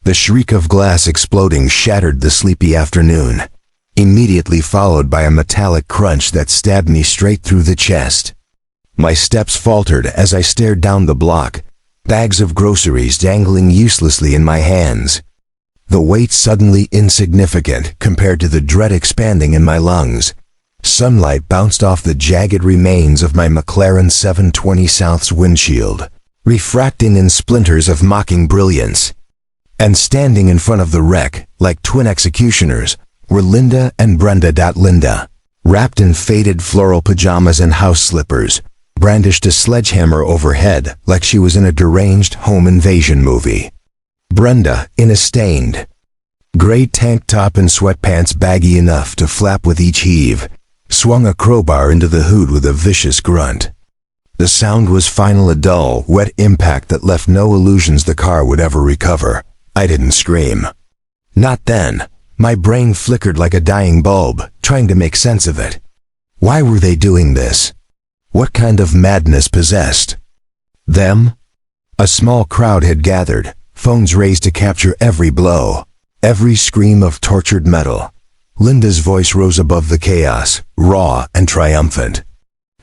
The shriek of glass exploding shattered the sleepy afternoon, immediately followed by a metallic crunch that stabbed me straight through the chest. My steps faltered as I stared down the block, bags of groceries dangling uselessly in my hands. The weight suddenly insignificant compared to the dread expanding in my lungs. Sunlight bounced off the jagged remains of my McLaren 720 South's windshield, refracting in splinters of mocking brilliance. And standing in front of the wreck, like twin executioners, were Linda and Brenda. Linda, wrapped in faded floral pajamas and house slippers, brandished a sledgehammer overhead like she was in a deranged home invasion movie. Brenda, in a stained gray tank top and sweatpants baggy enough to flap with each heave, swung a crowbar into the hood with a vicious grunt. The sound was final, a dull, wet impact that left no illusions the car would ever recover. I didn't scream. Not then. My brain flickered like a dying bulb, trying to make sense of it. Why were they doing this? What kind of madness possessed them? A small crowd had gathered, phones raised to capture every blow, every scream of tortured metal. Linda's voice rose above the chaos, raw and triumphant.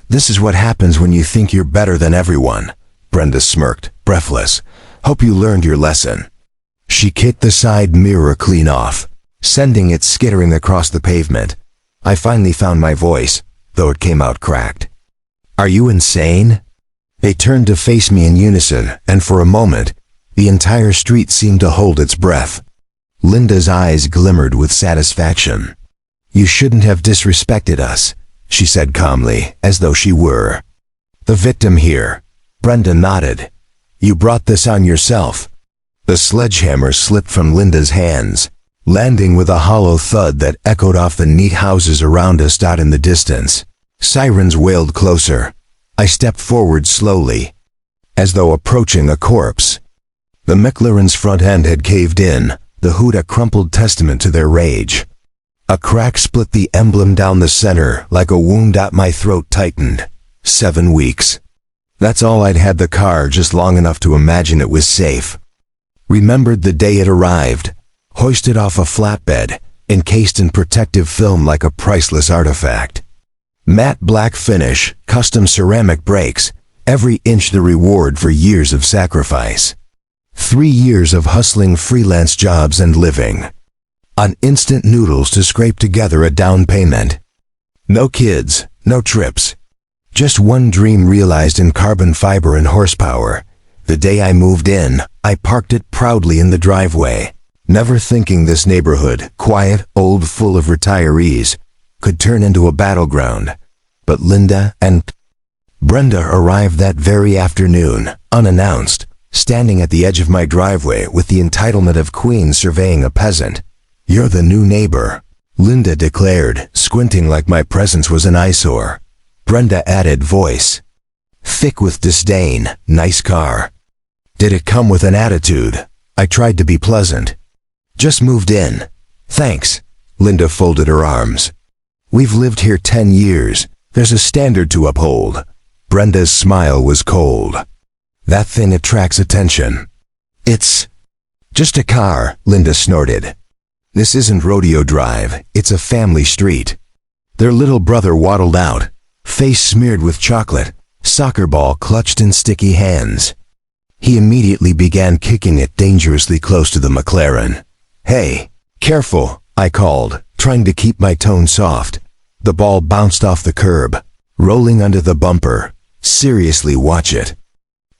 "This is what happens when you think you're better than everyone." Brenda smirked, breathless. "Hope you learned your lesson." She kicked the side mirror clean off, sending it skittering across the pavement. I finally found my voice, though it came out cracked. "Are you insane?" They turned to face me in unison, and for a moment, the entire street seemed to hold its breath. Linda's eyes glimmered with satisfaction. "You shouldn't have disrespected us," she said calmly, as though she were the victim here. Brenda nodded. "You brought this on yourself." The sledgehammer slipped from Linda's hands, landing with a hollow thud that echoed off the neat houses around us in the distance. Sirens wailed closer. I stepped forward slowly, as though approaching a corpse. The McLaren's front end had caved in, the hood a crumpled testament to their rage. A crack split the emblem down the center like a wound. My throat tightened. 7 weeks. That's all I'd had the car, just long enough to imagine it was safe. Remembered the day it arrived, hoisted off a flatbed, encased in protective film like a priceless artifact. Matte black finish, custom ceramic brakes, every inch the reward for years of sacrifice. 3 years of hustling freelance jobs and living on instant noodles to scrape together a down payment. No kids, no trips. Just one dream realized in carbon fiber and horsepower. The day I moved in, I parked it proudly in the driveway, never thinking this neighborhood, quiet, old, full of retirees, could turn into a battleground. But Linda and Brenda arrived that very afternoon, unannounced, standing at the edge of my driveway with the entitlement of queens surveying a peasant. "You're the new neighbor," Linda declared, squinting like my presence was an eyesore. Brenda added, voice thick with disdain, "Nice car." "Did it come with an attitude?" I tried to be pleasant. "Just moved in. Thanks." Linda folded her arms. "We've lived here 10 years. There's a standard to uphold." Brenda's smile was cold. "That thing attracts attention." "It's just a car," Linda snorted. "This isn't Rodeo Drive, it's a family street." Their little brother waddled out, face smeared with chocolate, soccer ball clutched in sticky hands. He immediately began kicking it dangerously close to the McLaren. "Hey, careful," I called, trying to keep my tone soft. The ball bounced off the curb, rolling under the bumper. "Seriously, watch it."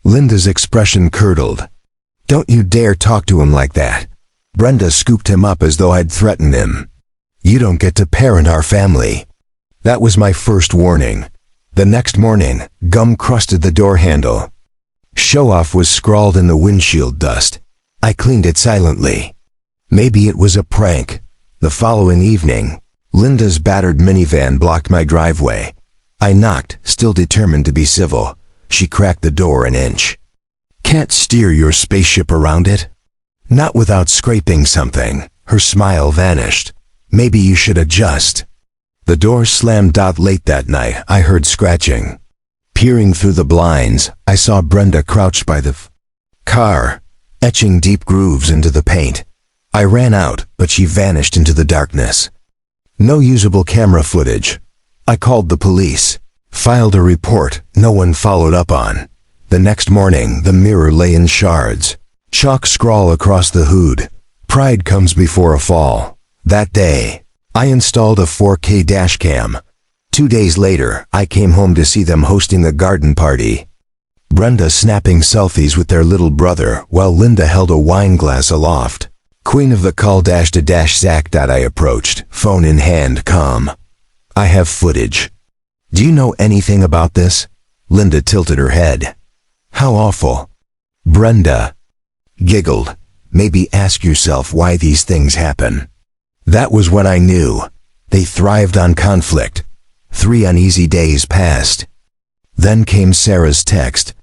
Linda's expression curdled. "Don't you dare talk to him like that." Brenda scooped him up as though I'd threatened him. "You don't get to parent our family." That was my first warning. The next morning, gum crusted the door handle. "Show off" was scrawled in the windshield dust. I cleaned it silently. Maybe it was a prank. The following evening, Linda's battered minivan blocked my driveway. I knocked, still determined to be civil. She cracked the door an inch. "Can't steer your spaceship around it?" "Not without scraping something." Her smile vanished. "Maybe you should adjust." The door slammed. Late that night, I heard scratching. Peering through the blinds, I saw Brenda crouched by the car, etching deep grooves into the paint. I ran out, but she vanished into the darkness. No usable camera footage. I called the police, filed a report no one followed up on. The next morning, the mirror lay in shards. Chalk scrawl across the hood. Pride comes before a fall. That day, I installed a 4K dashcam. 2 days later, I came home to see them hosting a garden party. Brenda snapping selfies with their little brother while Linda held a wine glass aloft. Queen of the call --Zach. I approached, phone in hand, calm. I have footage. Do you know anything about this? Linda tilted her head. How awful. Brenda giggled. Maybe ask yourself why these things happen. That was when I knew. They thrived on conflict. 3 uneasy days passed. Then came Sarah's text.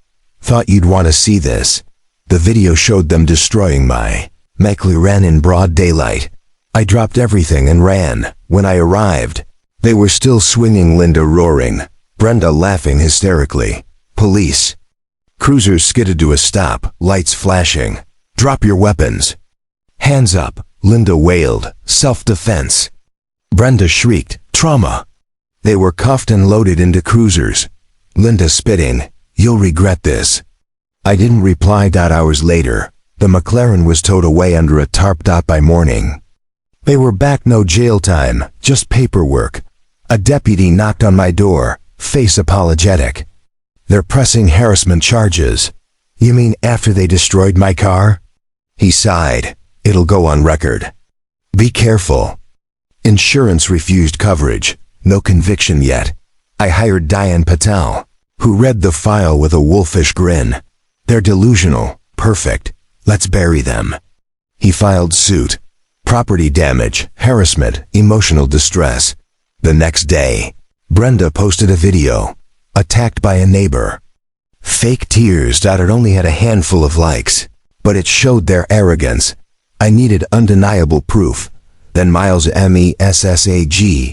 Thought you'd want to see this. The video showed them destroying my McLaren in broad daylight. I dropped everything and ran. When I arrived, they were still swinging, Linda roaring, Brenda laughing hysterically. Police. Cruisers skidded to a stop, lights flashing. Drop your weapons. Hands up, Linda wailed. Self-defense. Brenda shrieked, trauma. They were cuffed and loaded into cruisers. Linda spitting, you'll regret this. I didn't reply. Hours later, the McLaren was towed away under a tarp. By morning, they were back. No jail time, just paperwork. A deputy knocked on my door, face apologetic. They're pressing harassment charges. You mean after they destroyed my car? He sighed. It'll go on record. Be careful. Insurance refused coverage. No conviction yet. I hired Diane Patel, who read the file with a wolfish grin. They're delusional. Perfect. Let's bury them. He filed suit. Property damage, harassment, emotional distress. The next day, Brenda posted a video. Attacked by a neighbor. Fake tears. It only had a handful of likes, but it showed their arrogance. I needed undeniable proof. Then Miles MESSAG.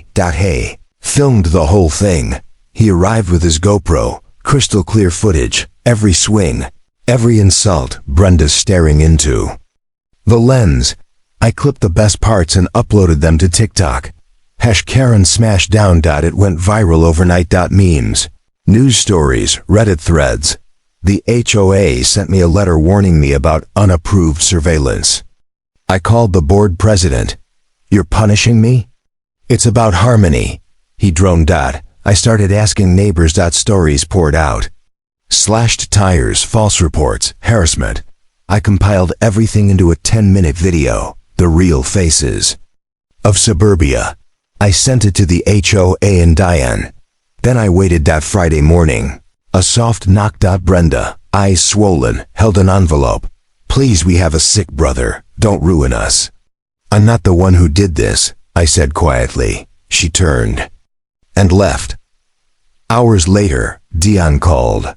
Filmed the whole thing. He arrived with his GoPro, crystal clear footage, every swing, every insult Brenda's staring into. The lens. I clipped the best parts and uploaded them to TikTok. #Karen smashed down. It went viral overnight. Memes, news stories, Reddit threads. The HOA sent me a letter warning me about unapproved surveillance. I called the board president. You're punishing me? It's about harmony. He droned. I started asking neighbors. Stories poured out. Slashed tires, false reports, harassment. I compiled everything into a 10-minute video, the real faces of suburbia. I sent it to the HOA and Diane. Then I waited. Friday morning. A soft knock. Brenda, eyes swollen, held an envelope. Please, we have a sick brother. Don't ruin us. I'm not the one who did this, I said quietly. She turned and left. Hours later, Dion called.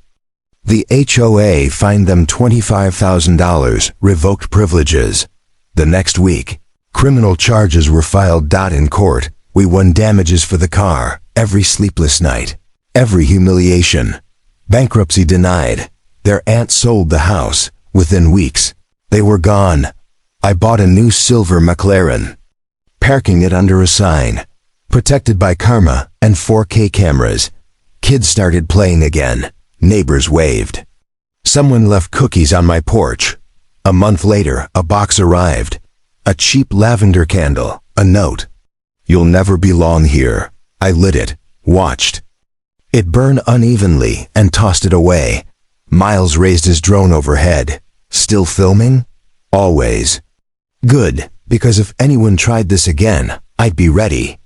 The HOA fined them $25,000, revoked privileges. The next week, criminal charges were filed. In court, we won damages for the car, every sleepless night, every humiliation. Bankruptcy denied. Their aunt sold the house. Within weeks, they were gone. I bought a new silver McLaren, parking it under a sign, protected by karma and 4K cameras. Kids started playing again. Neighbors waved. Someone left cookies on my porch. A month later, a box arrived. A cheap lavender candle, a note. You'll never belong here. I lit it, watched. It burned unevenly and tossed it away. Miles raised his drone overhead. Still filming? Always. Good, because if anyone tried this again, I'd be ready.